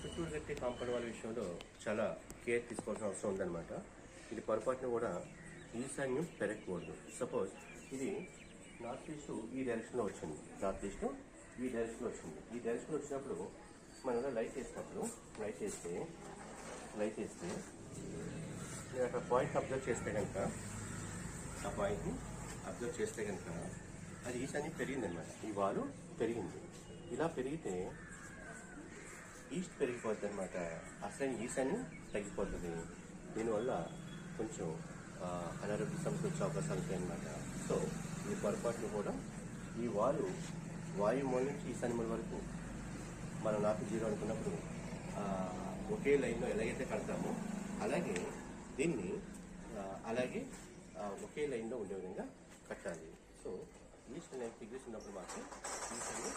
చుట్టూరు కట్టే కాంపౌండ్ వాళ్ళ విషయంలో చాలా కేర్ తీసుకోవాల్సిన అవసరం ఉందన్నమాట. ఇది పొరపాటున కూడా ఈశాన్యం పెరగకూడదు. సపోజ్ ఇది నార్త్ ఈస్ట్ ఈ డైరెక్షన్లో వచ్చింది, నార్త్ ఈస్ట్ ఈ డైరెక్షన్లో వచ్చింది. ఈ డైరెక్షన్లో వచ్చినప్పుడు మనం లైట్ వేసినప్పుడు లైట్ వేస్తే నేను అక్కడ పాయింట్ అబ్జర్వ్ చేస్తే కనుక, ఆ పాయింట్ని అబ్జర్వ్ చేస్తే కనుక అది ఈశాన్యం పెరిగిందనమాట. ఈ వాలు పెరిగింది. ఇలా పెరిగితే ఈస్ట్ పెరిగిపోద్ది అనమాట, అసలు ఈశాన్యం తగ్గిపోతుంది. దీనివల్ల కొంచెం అనారోగ్య సమస్యలు వచ్చే అవకాశాలు ఉంటాయి అనమాట. సో ఈ పొరపాటును కూడా ఈ వాయుమూల నుంచి ఈశాన్యముల వరకు మనం నాకు 0 అనుకున్నప్పుడు ఒకే లైన్లో ఎలాగైతే కడతామో అలాగే దీన్ని ఒకే లైన్లో ఉండే విధంగా కట్టాలి. సో ఈస్ట్ 90 degrees ఉన్నప్పుడు మాత్రం ఈశాన్యం